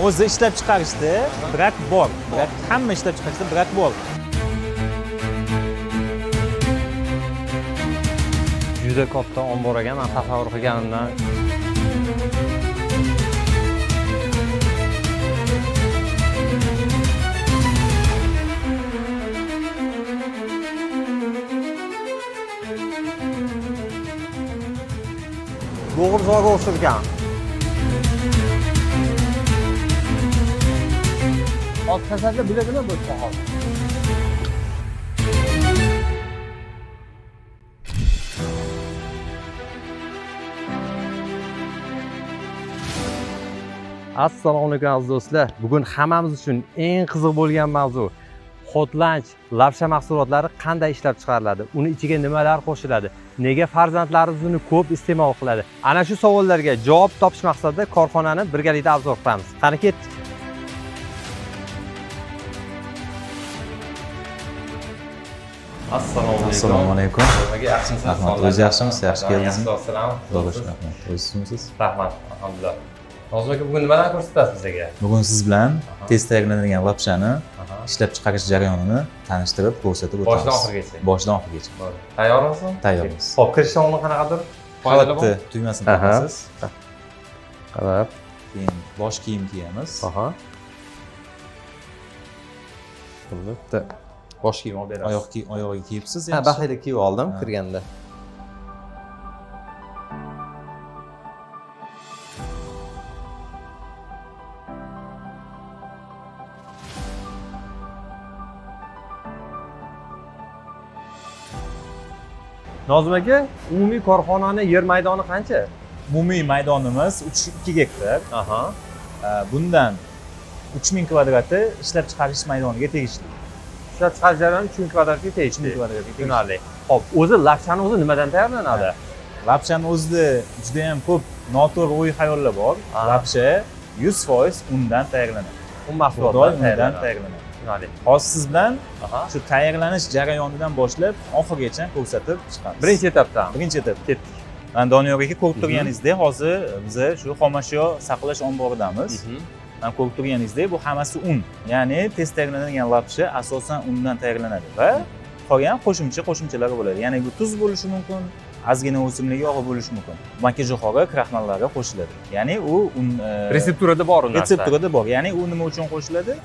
o'zi ishlab chiqarishda brak bor. Hamma ishlab chiqarishda brak bor. Juda katta ombor ekan, men tasavvur qilganimdan. Bo'g'irzoqqa o'xsharkan. Ot kasarda biladimi bu sohol? Assalomu alaykum aziz do'stlar. Bugun hammamiz uchun eng qiziq bo'lgan mavzu Hotlanch lapsha mahsulotlari qanday ishlab chiqariladi? Uni ichiga nimalar qo'shiladi? Nega farzandlarimiz uni ko'p iste'mol qiladi? Ana shu savollarga javob topish maqsadida korxonani birgalikda obzor qilamiz. Qani ketdik. Assalomu alaykum. Yaxshimisiz? Rahmat. O'zingiz yaxshimisiz? Yaxshi keldingizmi? Assalomu Xudoga rahmat. O'zingizmisiz? Rahmat. Alhamdulillah. Nozim aka, bugun nimalarni ko'rsatasiz bizga? Bugun siz bilan tez tayyorlanadigan lapshani ishlab chiqarish jarayonini tanishtirib, ko'rsatib o'tamiz. Boshdan oxirigacha. Boshdan oxirigacha. Tayyormisiz? Tayyormiz. Hop, kirish o'rni qanaqadir? Qavatni tugmasini taqasiz. Qarab. Keyin bosh kiyim kiyamiz. Aha. Bitta bosh kiyim olib berasiz. Oyog'iga kiyibsiz. Ha, baxayda kiyib oldim kirganda. Nozim aka, umumiy korxonani yer maydoni qancha? Umumiy maydonimiz 2 gektar. Aha. Bundan 3000 kvadrati ishlab chiqarish maydoniga tegishli. Ishlab chiqarish jarayoni 3000 kvadratga tegishli. Tushunarli. Xo'p, o'zi lapshani o'zi nimadan tayyorlanadi? Lapshani o'zida juda ham ko'p noto'g'ri o'y-xayollar bor. Lapsha 100% undan tayyorlanadi. Un mahsulotlar undan tayyorlanadi. Hozir siz bilan shu tayyorlanish jarayonidan boshlab oxirigacha ko'rsatib chiqamiz. Birinchi etapdan. Birinchi etap ketdik. Mana Doniyor aka ko'rib turganingizdek, hozir biz shu xomashyo saqlash omboridamiz. Mana ko'rib turganingizdek, bu hammasi un. Ya'ni tez tayyorlanadigan lapsha asosan undan tayyorlanadi va qolgan qo'shimchalari bo'ladi. Ya'ni bu tuz bo'lishi mumkin, ozgina o'simlik yog'i bo'lishi mumkin. Makkajo'xori, kraxmallari qo'shiladi. Ya'ni u un Retsepturada bor u narsa. Retsepturada bor. Ya'ni u nima uchun qo'shiladi?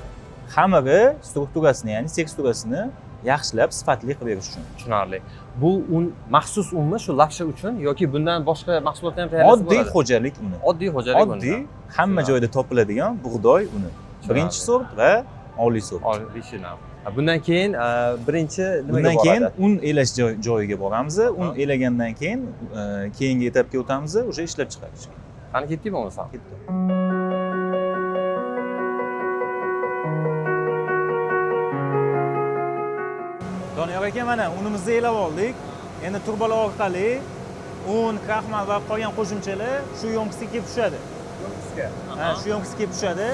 Xamiri strukturasini, ya'ni teksturasini yaxshilab, sifatli qilib berish uchun. Tushunarli. Bu un maxsus unmi shu lapsha uchun yoki bundan boshqa mahsulotlar ham tayyorlasa bo'ladi? Oddiy xo'jalik uni. Oddiy xo'jalik uni. Oddiy, hamma joyda topiladigan bug'doy uni. Birinchi sort va oliy sort. Bundan keyin birinchi nimaga boradi? Bundan keyin un elash joyiga boramiz. Un elagandan keyin keyingi etapga o'tamiz, o'sha ishlab chiqarish. Qani ketdikmi bo'lmasa? Ketdi. Doniyor aka, mana unimizni elab oldik. Endi turbalar orqali un, kraxmal va qolgan qo'shimchalar shu yo'nqisiga kelib tushadi. Yo'nqisga. Ha, shu yo'nqisga kelib tushadi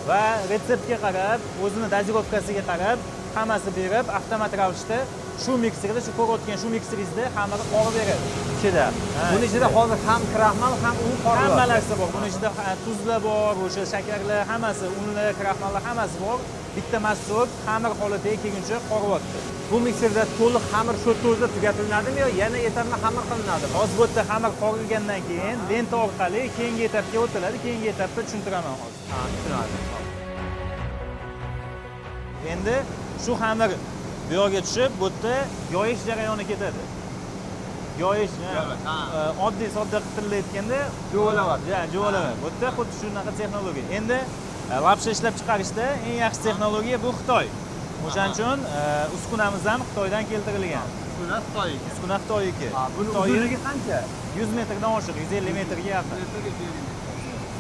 va retseptga qarab, o'zini dozirovkasiga qarab, hammasi berib, avtomat ravishda shu mikserda, shu ko'rayotgan shu mikseringizda hammani qorib beradi. Ichida. Buni ichida hozir ham kraxmal, ham un qorib. Hamma narsa bor. Buni ichida tuzlar bor, o'sha shakarlar, hammasi, unlar, kraxmallar hammasi bor. Bitta mahsulot xamir holatiga kelguncha qoryapti. Bu mikserda to'liq xamir shu o'zida tugatiladimi yo yana etapni xamir qilinadimi? Hozir bu yerda xamir qorilgandan keyin lenta orqali keyingi etapga o'tiladi. Keyingi etapda tushuntiraman hozir. Ha, tushunarli. Endi shu xamir bu yoqqa tushib, bu yerda yoyish jarayoni ketadi. Yoyish, oddiy sodda tilda aytganda Jo'valab. Jo'valab. Bu yerda xuddi shunaqa texnologiya. Endi lapsha ishlab chiqarishda eng yaxshi texnologiya bu Xitoy. O'shaning uchun uskunamiz ham Xitoydan keltirilgan. Uskuna Xitoyniki. Uskuna Xitoyniki. Buni uzunligi qancha? 100 metrdan oshiq, 150 metrga yaqin.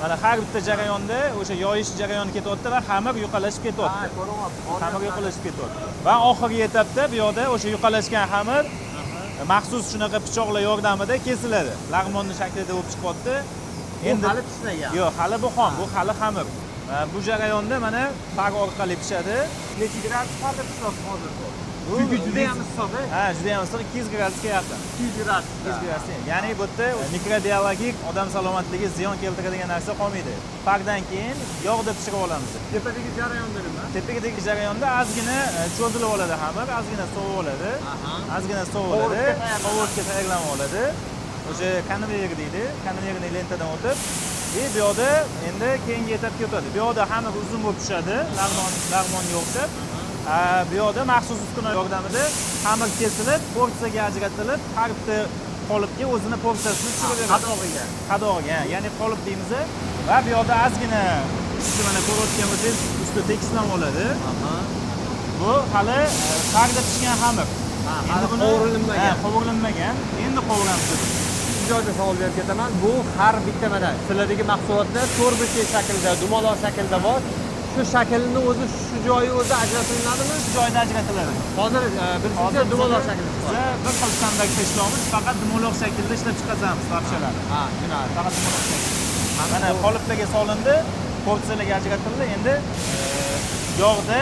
Mana har bitta jarayonda o'sha yoyish jarayoni ketyapti va xamir yuqalashib ketyapti. Ha, ko'ryapti. Xamir yuqalashib ketyapti. Va oxirgi etapda bu yoqda o'sha yuqalashgan xamir maxsus shunaqa pichoqlar yordamida kesiladi. Lag'monni shaklida bo'lib chiqyapti. Endi hali pishmagan. Yo'q, hali bu xom, bu hali xamir. Bu jarayonda mana par orqali pishadi. Necha gradus chiqadi pishmoq hozir bu? Chunki juda ham issiq. Ha, juda ham issiq, 200 gradusga yaqin. 200 gradus. 200 gradus. Ya'ni bu yerda mikrobiologik odam salomatligiga ziyon keltiradigan narsa qolmaydi. Pakdan keyin yog'da pishirib olamiz. Tepadagi jarayonda nima? Tepadagi jarayonda ozgina cho'zilib oladi xamir, ozgina sovib oladi. Ozgina sovib oladi, qovurishga tayyorlanib oladi. O'sha konveyer deydi, konveyerning lentadan o'tib, bu yoqda endi keyingi etapga o'tadi. Bu yoqda xamir uzun bo'lib pishadi, lag'monga o'xshab. Bu yoqda maxsus uskuna yordamida xamir kesilib, porsiyaga ajratilib, har bitta qolipga o'zini porsiyasini tushirib beradi. Qadog'iga, ya'ni qolip deymiz. Va bu yoqda ozgina mana ko'rayotgan bo'lsangiz, usti tekislanib oladi. Bu hali tagida pishgan xamir. Endi buni qovurilmagan. Endi qovuramiz. Joyda savol berib ketaman. Bu har bitta mana sizlardagi mahsulotda to'rtburchak shaklda, dumaloq shaklda bor. Shu shaklni o'zi shu joyi o'zi ajratiladimi? Shu joyda ajratiladi. Hozir birinchi dumaloq shaklda bor. Biz bir xil standartda ishlaymiz, faqat dumaloq shaklda ishlab chiqazamiz lapshalarni. Ha, tushunarli. Faqat dumaloq shaklda. Mana qoliplarga solindi, porsiyalarga ajratildi. Endi yog'da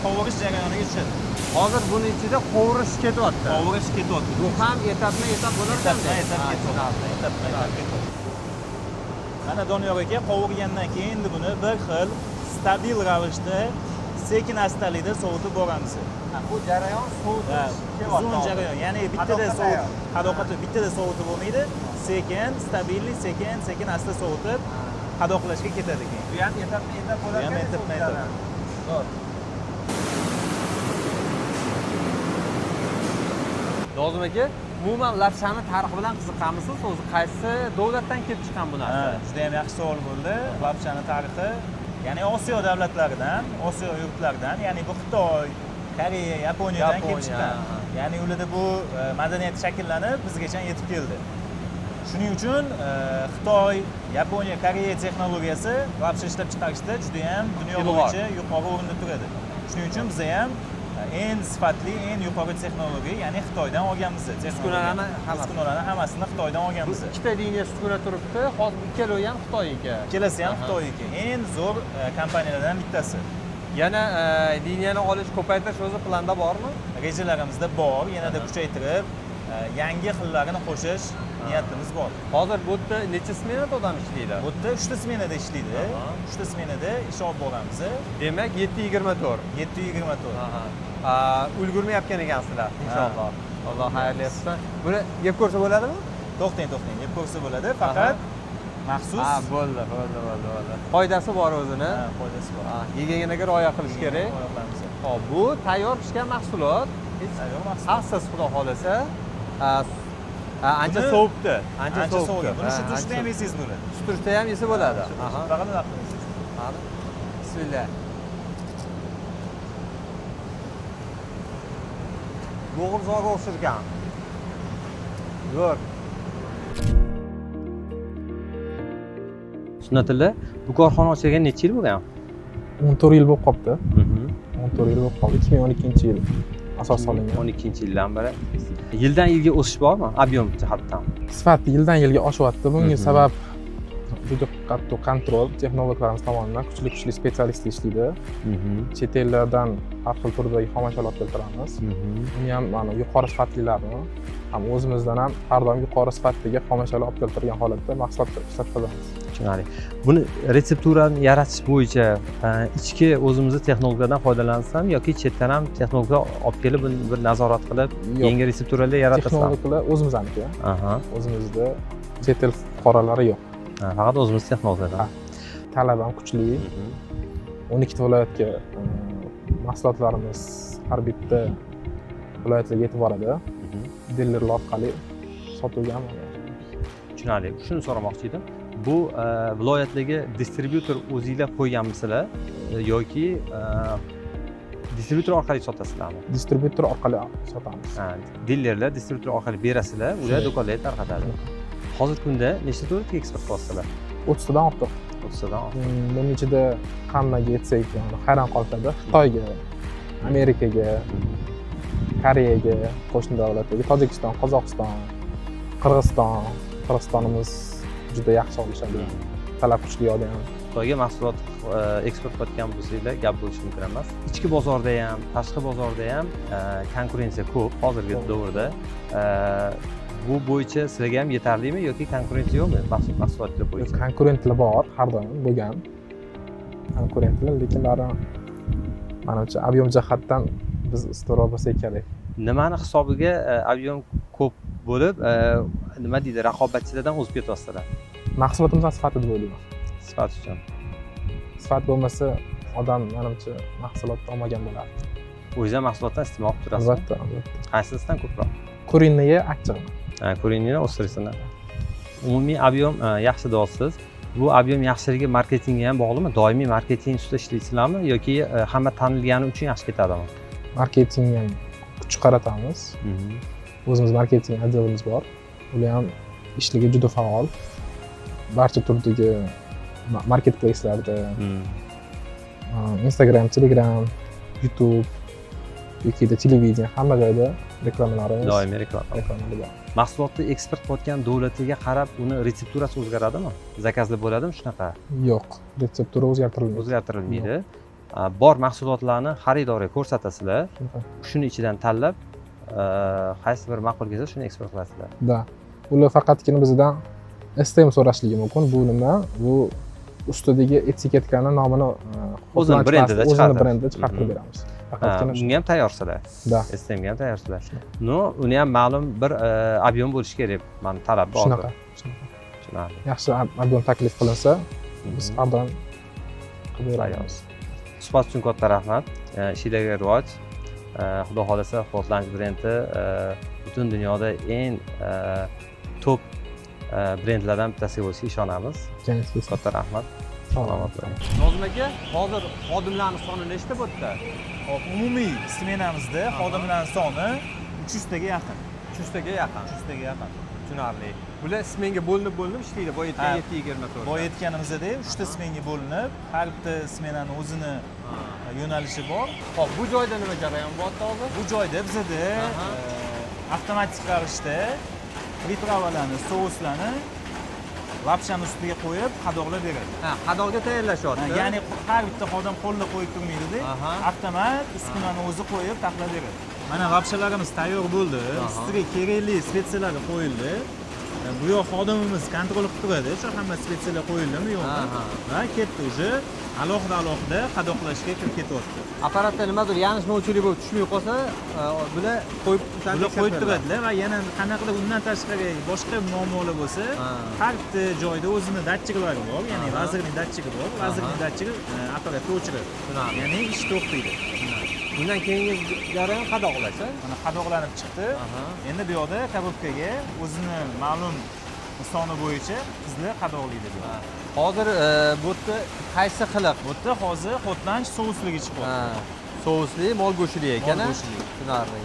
qovurish jarayoniga tushadi. Hozir buni ichida qovurish ketyapti. Qovurish ketyapti. Bu ham etap bo'lar ekan. Mana Doniyor aka qovurgandan keyin endi buni bir xil stabil ravishda sekin astalikda sovutib boramiz. Bu jarayon sovutish uzun jarayon. Ya'ni bittada sovut, qadoqati bittada sovutib bo'lmaydi. Sekin, stabilli, sekin asta sovutib qadoqlashga ketadi keyin. Bu ham etap bo'lar ekan. Bu ham etap. To'g'ri. Nozim aka, umuman lapshani tarixi bilan qiziqamisiz? O'zi qaysi davlatdan kelib chiqqan bu narsa? Juda ham yaxshi savol bo'ldi. Lapshani tarixi, ya'ni Osiyo davlatlaridan, Osiyo yurtlaridan, ya'ni bu Xitoy, Koreya, Yaponiyadan kelib chiqqan. Ya'ni ularda bu madaniyat shakllanib bizgacha yetib keldi. Shuning uchun Xitoy, Yaponiya, Koreya texnologiyasi lapsha ishlab chiqarishda juda ham dunyo bo'yicha yuqori o'rinda turadi. Shuning uchun biz ham eng sifatli, eng yuqori texnologiya, ya'ni Xitoydan olganmiz. Uskunalarni hammasini Xitoydan olganmiz. Ikkita liniya uskuna turibdi, hozir ikkalovi ham Xitoyniki. Ikkalasi ham Xitoyniki. Eng zo'r kompaniyalardan bittasi. Yana liniyani olish, ko'paytirish o'zi planda bormi? Rejalarimizda bor, yanada kuchaytirib, yangi xillarini qo'shish niyatimiz bor. Hozir bu yerda necha smenada odam ishlaydi? Bu yerda 3 ta smenada ishlaydi. 3 ta smenada ish olib boramiz. Demak 7:24. 7:24. Ulgurmayotgan ekansizlar inshaalloh. Alloh xayrli etsin. Buni yeb ko'rsa bo'ladimi? To'xtang, yeb ko'rsa bo'ladi, faqat maxsus. Bo'ldi. Foydasi bor o'zini. Foydasi bor. Yeganga rioya qilish kerak. Xo'p, bu tayyor pishgan mahsulot. Tayyor mahsulot. Xavfsiz xudo xolasa. Ancha sovibdi. Ancha sovib. Buni shu turishda ham yeysiz buni. Shu turishda ham yesa bo'ladi. Faqat nima qilasiz? Mana. Bismillah. Bo'g'irzoqqa o'xsharkan. Zo'r. Sunnatilla, bu korxona ochilgan necha yil bo'lgan? 14 yil bo'lib qolibdi. 14 yil bo'lib qoldi. 2012-yil asos solingan. 12-yildan beri yildan yilga o'sish bormi? Ob'yom jihatdan. Sifati yildan yilga oshyapti. Bunga sabab juda qattiq kontrol texnologlarimiz tomonidan kuchli spetsialistlar ishlaydi. Chet ellardan har xil turdagi xomashyolar olib keltiramiz. Uni ham mana yuqori sifatlilarni ham o'zimizdan ham har doim yuqori sifatdagi xomashyolar olib keltirgan holatda mahsulot ishlab chiqamiz. Tushunarli. Buni retsepturani yaratish bo'yicha ichki o'zimizni texnologiyadan foydalansam yoki chetdan ham texnologiya olib kelib bir nazorat qilib yangi retsepturalar yaratasam? Texnologiyalar o'zimizniki. O'zimizda chet el fuqarolari yo'q. Faqat o'zimiz texnologiyadan. Talab ham kuchli. 12 ta viloyatga mahsulotlarimiz har bitta viloyatga yetib boradi. Dilerlar orqali sotuvga amalga tushunarli. Shuni so'ramoqchi edim. Bu viloyatdagi distribyutor o'zingizlar qo'yganmisizlar yoki distribyutor orqali sotasizlarmi? Distribyutor orqali sotamiz. Dilerlar distribyutor orqali berasizlar, ular do'konlarga tarqatadi. Hozirgi kunda nechta davlatga eksport qilasizlar? 30 tadan ortiq. 30 tadan ortiq. Buning ichida hammaga yetsak, hayron qolishadi. Xitoyga, Amerikaga, Koreyaga, qo'shni davlatlarga, Tojikiston, Qozog'iston, Qirg'izistonimiz juda yaxshi olishadi. Talab kuchli odam. xitoyga mahsulot eksport qilayotgan bo'lsanglar gap bo'lishi mumkin emas. Ichki bozorda ham tashqi bozorda ham konkurensiya ko'p hozirgi davrda. Bu bo'yicha sizlarga ham yetarlimi yoki konkurensiya yo'qmi mahsulotlar bo'yicha? Konkurentlar bor, har doim bo'lgan konkurentlar, lekin bari manimcha ob'em jihatdan biz ustunroq bo'lsak kerak. Nimani hisobiga ob'em ko'p bo'lib, nima deydi, raqobatchilardan o'zib ketyapsizlar? Mahsulotimiz sifati deb o'ylayman. Sifat uchun. Sifat bo'lmasa odam manimcha mahsulot olmagan bo'lardi. O'zingizdan mahsulotdan iste'mol qilib turasiz. Albatta, albatta. Qaysisidan ko'proq? Kurinniga achchig'man. Kurinini o'stirsizlar. Umumiy ob'em yaxshi deyapsiz. Bu ob'em yaxshiligi marketingga ham bog'limi? Doimiy marketing ustida ishlaysizlarmi yoki hamma tanilgani uchun yaxshi ketadimi? Marketingga kuch qaratamiz. O'zimiz marketing otdelimiz bor. Ular ham ishligi juda faol. Barcha turdagi marketplace'larda, Instagram, Telegram, YouTube yoki televideniya hamma joyda reklamalarimiz. Doimiy reklama bor. Mahsulotni eksport qilayotgan davlatiga qarab uni retsepturasi o'zgaradimi? Zakazlar bo'ladimi shunaqa? Yo'q, retseptura o'zgartirilmaydi. O'zgartirilmaydi. Bor mahsulotlarni xaridorga ko'rsatasizlar. Shuni ichidan tanlab, qaysi bir ma'qul kelsa shuni eksport qilasizlar. Da. Ular faqatgina bizdan STM so'rashligi mumkin. Bu nima? Bu ustidagi etiketkani nomini o'zini brendida chiqartirib beramiz. Faqatgina bunga ham tayyorsizlar. Da. STMga ham tayyorsizlar. No, uni ham ma'lum bir ob'em bo'lishi kerak. Mani talab bor. Shunaqa. Yaxshi ob'em taklif qilinsa, biz har doim qilib beramiz. Suhbat uchun katta rahmat. Ishingizga rivoj. Xudo xolasa Hotlanch brendi butun dunyoda eng top brendlardan bittasiga bo'lishiga ishonamiz. Katta rahmat. Salomat bo'ling. Nozim aka, hozir xodimlarning soni nechta bo'ldi? Umumiy smenamizda xodimlarning soni 300 taga yaqin. 300 taga yaqin. 300 taga yaqin. Tushunarli. Bular smenga bo'linib ishlaydi. Boy yetgan 7:24. Boy yetganimizda 3 ta smenga bo'linib, har bitta smenani o'zini yo'nalishi bor. Xo'p, bu joyda nima jarayon bo'lyapti hozir? Bu joyda bizada avtomatik ravishda pripravalarni, souslarni lapshani ustiga qo'yib, qadoqlab beradi. Qadoqga tayyorlashyapti. Ya'ni har bitta xodim qo'lni qo'yib turmaydi-da, avtomat uskunani o'zi qo'yib taqlab beradi. Mana lapshalarimiz tayyor bo'ldi. Ustiga kerakli spetsiyalar qo'yildi. Bu yoq xodimimiz kontrol qilib turadi, shu hamma spetsiyalar qo'yildimi yo'qmi? Va ketdi уже alohida qadoqlashga kirib ketyapti. Apparatda nimadir yangish-novchilik bo'lib tushmay qolsa, bular qo'yib turadilar va yana qanaqadir undan tashqari boshqa muammolar bo'lsa, har bitta joyda o'zini datchiklari bor, ya'ni lazerli datchigi bor. Lazerli datchigi apparatni o'chiradi. Ya'ni ish to'xtaydi. Bundan keyingi jarayon qadoqlash. Mana qadoqlanib chiqdi. Endi bu yoqda korobkaga o'zini ma'lum soni bo'yicha qizlar qadoqlaydi. Hozir bu yerda qaysi xiliq? Bu yerda hozir Hotlanch sousligi chiqyapti. Sousli, mol go'shtli ekan. Mol go'shtli. Tushunarli.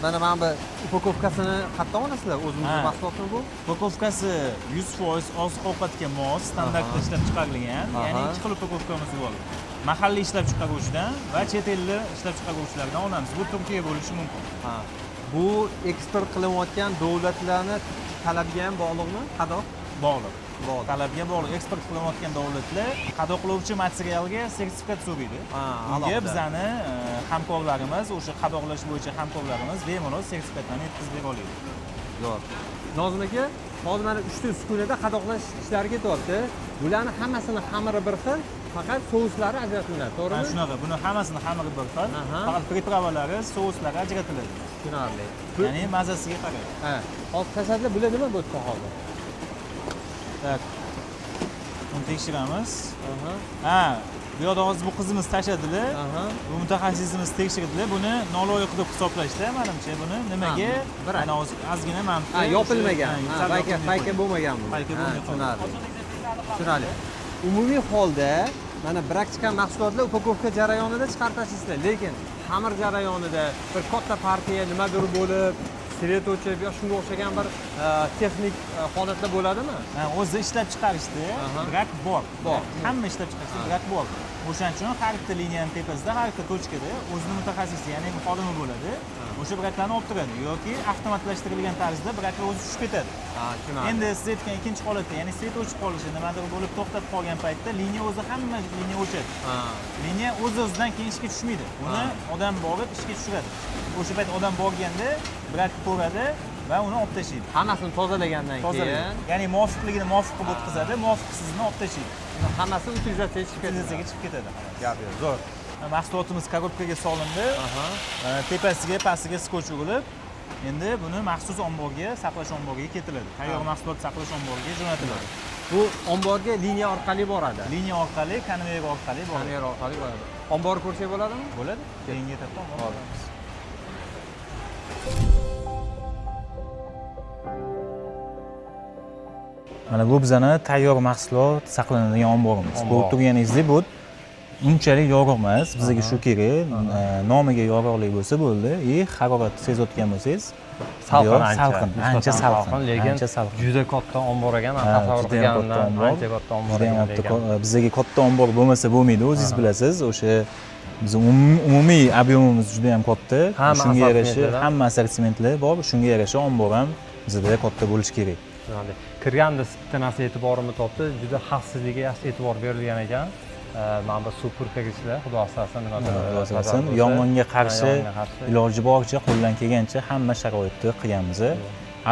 Mana bu upakovkasini qayerdan olasizlar? O'zimizning mahsulotmi bu? Upakovkasi 100% oziq-ovqatga mos, standartda ishlab chiqarilgan. Ya'ni ikki xil upakovkamiz bor. Mahalliy ishlab chiqaruvchidan va chet ellik ishlab chiqaruvchilardan olamiz. Bu Turkiya bo'lishi mumkin. Bu eksport qilinayotgan davlatlarni talabiga ham bog'liqmi? Qadoq? Bog'liq. Talabga bog'liq. Eksport qilinayotgan davlatlar qadoqlovchi materialga sertifikat so'raydi. Unga bizani hamkorlarimiz, o'sha qadoqlash bo'yicha hamkorlarimiz bemalol sertifikatlarni yetkazib bera oladi. Zo'r. Nozim aka, hozir mana 3 ta uskunada qadoqlash ishlari ketyapti. Bularning hammasini xamiri bir xil, faqat souslari ajratiladi, to'g'rimi? Shunaqa. Buni hammasini xamiri bir xil, faqat pripravalari, souslari ajratiladi. Tushunarli. Ya'ni mazasiga qarab. Hozir tashaddlar bular nima bo'ldi hozir? Tak. Uni tekshiramiz. Bu yoqda hozir bu qizimiz tashadilar. Bu mutaxassisimiz tekshirdilar. Buni noloyiq deb hisoblashdi, menimcha. Buni nimaga? Ana ozgina mantiq. Yopilmagan. Payka bo'lmagan bu. Payka bo'lmagan. Tushunarli. Umumiy holda mana brak chiqqan mahsulotlar upakovka jarayonida chiqarib tashlaysiz, lekin xamir jarayonida bir katta partiya nimadir bo'lib, svet o'chib yo shunga o'xshagan bir texnik holatlar bo'ladimi? O'zi ishlab chiqarishda brak bor. Hamma ishlab chiqarishda brak bor. O'shaning uchun har bitta liniyaning tepasida, har bitta tochkada o'zining mutaxassisi, ya'ni xodimi bo'ladi. O'sha braklarni olib turadi yoki avtomatlashtirilgan tarzda braklar o'zi tushib ketadi. tushunarli. Endi siz aytgan ikkinchi holatda, ya'ni svet o'chib qolishi, nimadir bo'lib to'xtab qolgan paytda liniya o'zi hamma liniya o'chadi. Liniya o'z-o'zidan keyin ishga tushmaydi. Uni odam borib ishga tushiradi. O'sha payt odam borganda brat ko'radi va uni olib tashlaydi. Hammasini tozalagandan keyin, ya'ni muvofiqligini muvofiq qilib o'tkazadi, muvofiqsizini olib tashlaydi. hammasi utilizatsiyaga chiqib ketadi. Utilizatsiyaga chiqib ketadi. Gap yo'q, zo'r. Mahsulotimiz korobkaga solindi. Tepasiga, pastiga skotch urilib, endi buni maxsus omborga, saqlash omboriga ketiladi. Tayyor mahsulot saqlash omboriga jo'natiladi. Bu omborga liniya orqali boradi. Liniya orqali, konveyer orqali boradi. Konveyer orqali boradi. Omborni ko'rsak bo'ladimi? Bo'ladi. Keyingi etapda ombor. Mana bu bizani tayyor mahsulot saqlanadigan omborimiz. Ko'rib turganingizdek, bu unchalik yorug' emas. Bizga shu kerak. Nomiga yorug'lik bo'lsa bo'ldi. Haroratni sezayotgan bo'lsangiz, salqin, ancha salqin, lekin juda katta ombor ekan. Tasavvur qilganimdan ancha katta ombor ekan. Bizga katta ombor bo'lmasa bo'lmaydi, o'zingiz bilasiz. O'sha biz umumiy ob'yomimiz juda ham katta. Shunga yarasha hamma assortimentlar bor. Shunga yarasha ombor ham bizda katta bo'lishi kerak. Kirganda bitta narsa e'tiborimni topdi, juda xavfsizligiga yaxshi e'tibor berilgan ekan. Mana bu suv purkagichlar, xudo asrasin, yong'inga qarshi iloji boricha qo'ldan kelgancha hamma sharoitni qilganmiz.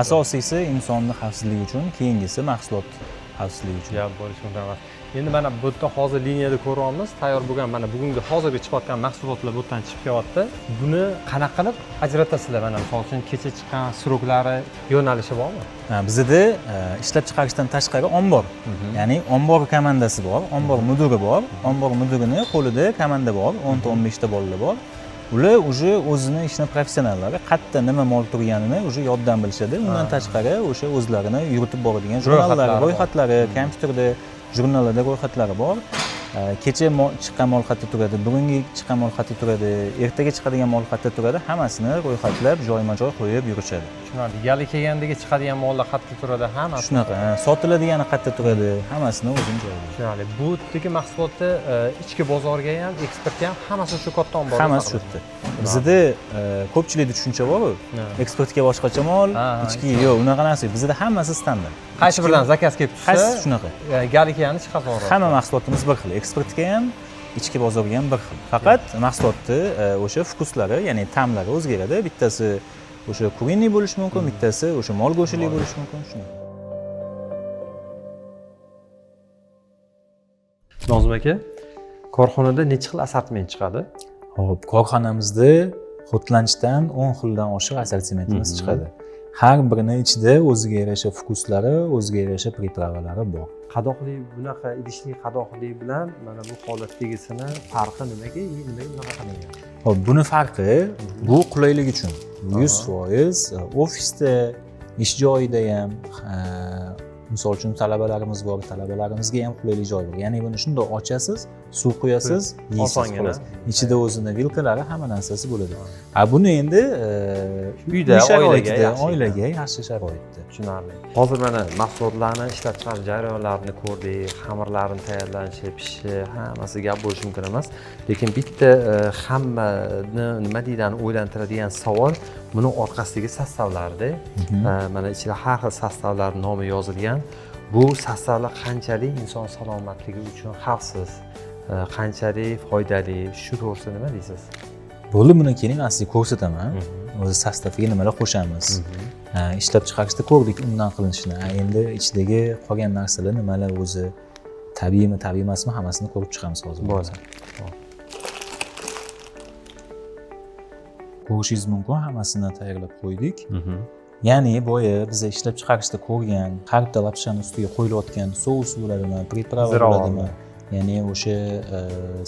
Asosiysi insonni xavfsizligi uchun, keyingisi mahsulot xavfsizligi uchun. Gap bo'lishi mumkin emas. Endi mana bu yerda hozir liniyada ko'ryapmiz, tayyor bo'lgan mana bugungi hozirgi chiqayotgan mahsulotlar bu yerdan chiqib kelyapti. Buni qanaqa qilib ajratasizlar? Mana misol uchun kecha chiqqan suruklari yo'nalishi bormi? Bizda ishlab chiqarishdan tashqari ombor, ya'ni ombor komandasi bor, ombor mudiri bor. Ombor mudirini qo'lida komanda bor, 10-15 ta bolalar bor. Ular уже o'zini ishni professionallari, qayerda nima mol turganini уже yoddan bilishadi. Undan tashqari o'sha o'zlarini yuritib boradigan jurnallari, ro'yxatlari, kompyuterda jurnallarda ro'yxatlari bor. Kecha chiqqan mol qayerda turadi, bugungi chiqqan mol qayerda turadi, ertaga chiqadigan mol qayerda turadi, hammasini ro'yxatlab, joyma-joy qo'yib yurishadi. Tushunarli. Gali kelgandagi chiqadigan mollar qayerda turadi, hammasi. Shunaqa, sotiladigani qayerda turadi, hammasini o'zini joyida. Tushunarli. Bu yerdagi mahsulotni ichki bozorga ham, eksportga ham hammasi shu katta ombor. Hammasi shu yerda. Bizda ko'pchilikda tushuncha bor-ku, eksportga boshqacha mol, ichkiga yo'q, unaqa narsa yo'q. Bizda hammasi standart. Qaysi biridan zakaz kelib tushsa, qaysi shunaqa. Gali kelganda chiqadi to'g'ri. Hamma mahsulotimiz bir xil, eksportga ham, ichki bozorga ham bir xil. Faqat mahsulotni o'sha fukuslari, ya'ni ta'mlari o'zgaradi. Bittasi o'sha kurinniy bo'lishi mumkin, bittasi o'sha mol go'shili bo'lishi mumkin, shunday. Nozim aka, korxonada necha xil assortiment chiqadi? Xo'p, korxonamizda hotlanchdan 10 xildan oshiq assortimentimiz chiqadi. Har birini ichida o'ziga yarasha fukuslari, o'ziga yarasha pripravalari bor. Qadoqli bunaqa idishli qadoqli bilan mana bu holatdagisini farqi nimaga? Nimaga bunaqa qilingan? Xo'p, buni farqi bu qulaylik uchun. 100% ofisda, ish joyida ham, misol uchun talabalarimiz bor, talabalarimizga ham qulaylik joy bor. Ya'ni buni shunday ochasiz, suv quyasiz, yeysiz xolos. Ichida o'zini vilkalari, hamma narsasi bo'ladi. Buni endi uyda, oilaga yaxshi sharoitda. Tushunarli. Hozir mana mahsulotlarni ishlab chiqarish jarayonlarini ko'rdik, xamirlarning tayyorlanishi, pishishi, hammasi gap bo'lishi mumkin emas. Lekin bitta hammani nima deydan o'ylantiradigan savol buni orqasidagi sostavlarda. Mana ichida har xil sostavlar nomi yozilgan. Bu sostavlar qanchalik inson salomatligi uchun xavfsiz, qanchalik foydali, shu to'g'risida nima deysiz? Bo'ldi, buni keling asli ko'rsataman. O'zi sostaviga nimalar qo'shamiz. Ishlab chiqarishda ko'rdik undan qilinishini. Endi ichidagi qolgan narsalar nimalar, o'zi tabiiymi, tabiiy emasmi, hammasini ko'rib chiqamiz hozir. Bo'ldi. Ko'rishingiz mumkin, hammasini tayyorlab qo'ydik. Ya'ni boya biz ishlab chiqarishda ko'rgan, har bitta lapshani ustiga qo'yilayotgan sous bo'ladimi, priprava bo'ladimi, ya'ni o'sha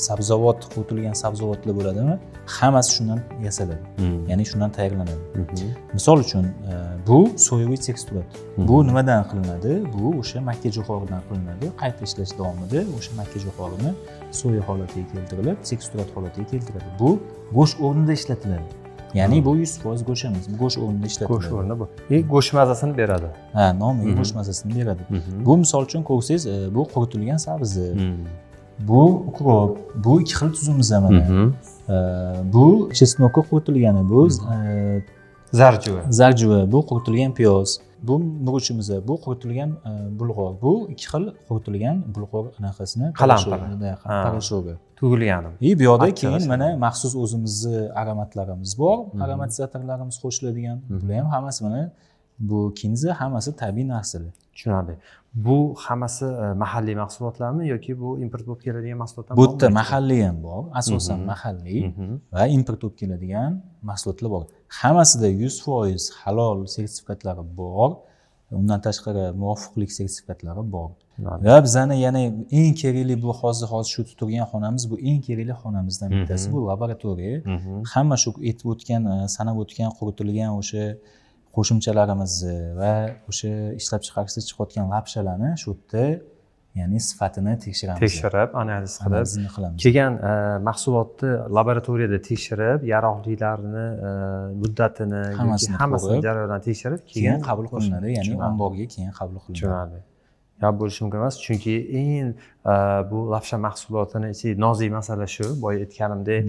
sabzavot, quritilgan sabzavotlar bo'ladimi, hammasi shundan yasaladi. Ya'ni shundan tayyorlanadi. Misol uchun bu so'yavit teksturat. Bu nimadan qilinadi? Bu o'sha makkajo'xoridan qilinadi. Qayta ishlash davomida o'sha makkajo'xorini so'ya holatiga keltirilib, teksturat holatiga keltiriladi. Bu go'sht o'rnida ishlatiladi. Ya'ni bu 100% go'sht emas, bu go'sht o'rnida ishlatiladi. Go'sht o'rni bu. Go'sht mazasini beradi. Nomiga go'sht mazasini beradi. Bu misol uchun ko'rsangiz, bu quritilgan sabzi. Bu ukrop, bu ikki xil tuzimiz mana. Bu chesnokka quritilgani, bu zarjuva. Zarjuva, bu quritilgan piyoz. bu murchimiz, bu quritilgan bulg'or. Bu ikki xil quritilgan bulg'or anaqasini Qalampir. parashogi. Tugilganim. Bu yoqda Achchiq keyin achchiq. mana maxsus o'zimizni aromatlarimiz bor, aromatizatorlarimiz qo'shiladigan. Bular ham hammasi mana bu kinza hammasi tabiiy narsalar. Tushunarli. Bu hammasi mahalliy mahsulotlarmi yoki bu import bo'lib keladigan mahsulotlarmi? Bu yerda mahalliy ham bor, asosan mahalliy va import bo'lib keladigan mahsulotlar bor. Hammasida 100% halol sertifikatlari bor. Undan tashqari muvofiqlik sertifikatlari bor. Va bizani yana eng kerakli bu hozir shu turgan xonamiz, bu eng kerakli xonamizdan bittasi, bu laboratoriya. Hamma shu aytib o'tgan, sanab o'tgan quritilgan o'sha qo'shimchalarimizni va o'sha ishlab chiqarishda chiqayotgan lapshalarni shu yerda ya'ni sifatini tekshiramiz. Tekshirib, analiz Analizini qilamiz. kelgan mahsulotni laboratoriyada tekshirib, yaroqlilarini, muddatini, hammasini jarayondan tekshirib, keyin qabul qilinadi, ya'ni omborga keyin qabul qilinadi. Tushunarli. Gap bo'lishi mumkin emas, chunki eng bu lapsha mahsulotini ichidagi nozik masala shu, boya aytganimdek,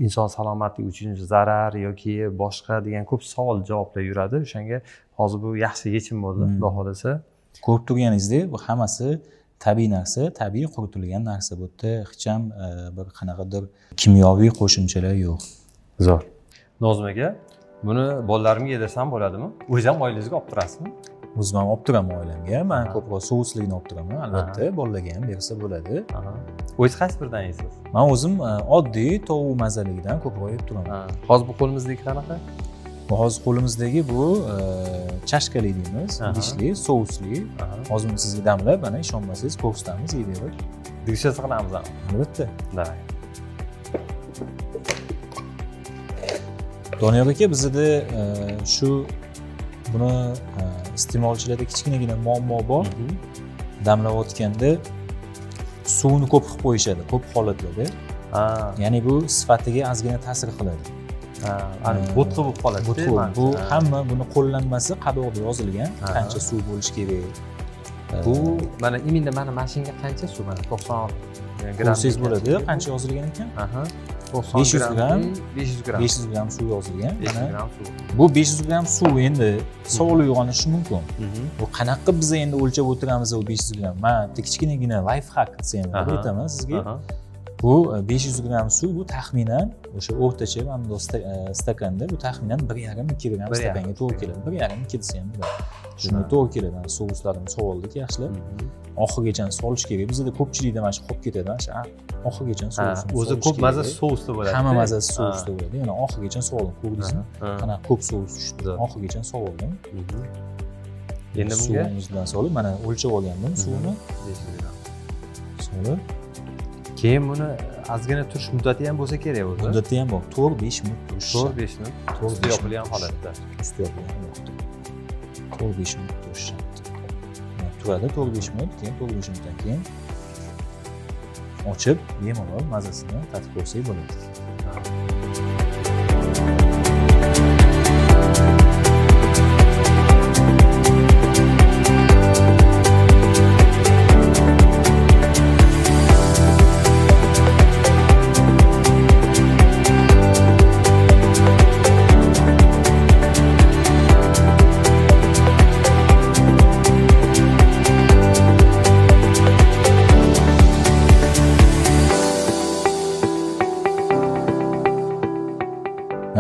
inson salomatligi uchun zarar yoki boshqa degan ko'p savol javoblar yuradi. O'shanga hozir bu yaxshi yechim bo'ldi, xudo xolasa. Ko'rib turganingizdek, bu hammasi tabiiy narsa, tabiiy quritilgan narsa. Bu yerda hech ham bir qanaqadir kimyoviy qo'shimchalar yo'q. Zo'r. Nozim aka, buni bolalarimga yedirsam bo'ladimi? O'zi ham oilangizga olib turasizmi? O'zim ham olib turaman oilamga. Men ko'proq sousligini olib turaman. Albatta, bolalarga ham bersa bo'ladi. O'zingiz qaysi biridan yeysiz? Men o'zim oddiy tovuq mazaligidan ko'proq yeb turaman. Hozir bu qo'limizdagi qanaqa? Bu hozir qo'limizdagi bu chashkali deymiz, idishli, sousli. Hozir uni sizga damlab, mana ishonmasangiz ko'rsatamiz, yedirib. Digishasi qilamiz ham. Albatta. Davay. Doniyor aka, bizda shu buni iste'molchilarda kichkinagina muammo bor. Damlayotganda suvni ko'p qilib qo'yishadi, ko'p holatlarda. Ya'ni bu sifatiga ozgina ta'sir qiladi. Bo'tqa bo'lib qoladi. Bu hamma buni qo'llanmasi qadoqda yozilgan, qancha suv bo'lishi kerak. Bu mana iminda mana mashinga qancha suv? Mana 90 gram bo'ladi, qancha yozilgan ekan? 500 gram suv yozilgan. 500 gram suv. Bu 500 gram suv endi savol uyg'onishi mumkin. Bu qanaqa biz endi o'lchab o'tiramiz bu 500 gram? Men bitta kichkinagina life hack desam aytaman sizga. Bu 500 gram suv bu taxminan o'sha o'rtacha mana bu stakanda bu taxminan 1,5-2 gram stakanga to'g'ri keladi. 1,5-2 desa ham bo'ladi. Shunga to'g'ri keladi. Souslarni sovoldik yaxshilab. Oxirigacha solish kerak. Bizda ko'pchilikda mana shu qolib ketadi. Oxirigacha sousni. O'zi ko'p maza sousda bo'ladi. Hamma mazasi sousda bo'ladi. Yana oxirigacha sovoldim, ko'rdingizmi? Qanaqa ko'p sous tushdi. Oxirigacha sovoldim. Endi bunga suvimizdan solib, mana o'lchab olgandim suvni. 500 gram. Solib. Keyin buni ozgina turish muddati ham bo'lsa kerak o'zi. Muddati ham bor. 4-5 minut turish. 4-5 minut. Usti yopilgan holatda. Usti yopilgan holatda. 4-5 minut turish shart. Turadi 4-5 minut, keyin 4-5 minutdan keyin ochib, bemalol mazasini tatib ko'rsak bo'ladi.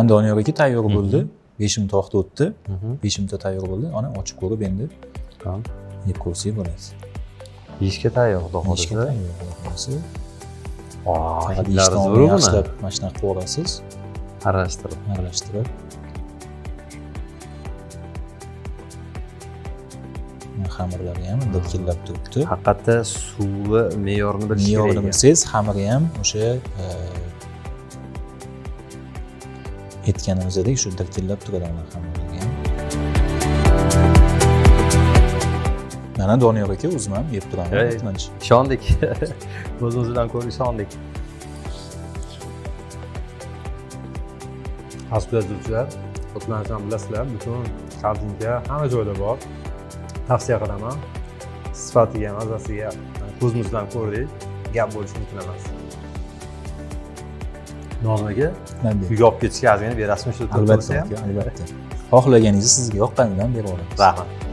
Doniyor aka tayyor bo'ldi. 5 minut vaqt o'tdi. 5 minutda tayyor bo'ldi. Ana ochib ko'rib endi. Tamam. Yeb ko'rsak bo'ladi. Yeyishga tayyor, xudo xolasa. Hidlari zo'r buni. Yaxshilab mana shunaqa qilib olasiz. Aralashtirib. Xamirlari ham dirkillab turibdi. Haqiqatda suvi me'yorini bilish kerak. Me'yorini bilsangiz, xamiri ham o'sha aytganimizdek shu dirkillab turadi mana xamirlari ham. Mana Doniyor aka o'zim ham yeb turaman. Ishondik. O'z-o'zidan ko'rib ishondik. Asbozuvchilar, o'tlanishdan bilasizlar, butun kardinka hamma joyda bor. Tavsiya qilaman. Sifatiga, mazasiga ko'zimiz bilan ko'rdik. Gap bo'lishi mumkin emas. Nozim aka, uyga olib ketishga ozgina berasizmi shu albatta. xohlaganingizni sizga yoqqanidan berib olamiz. Rahmat.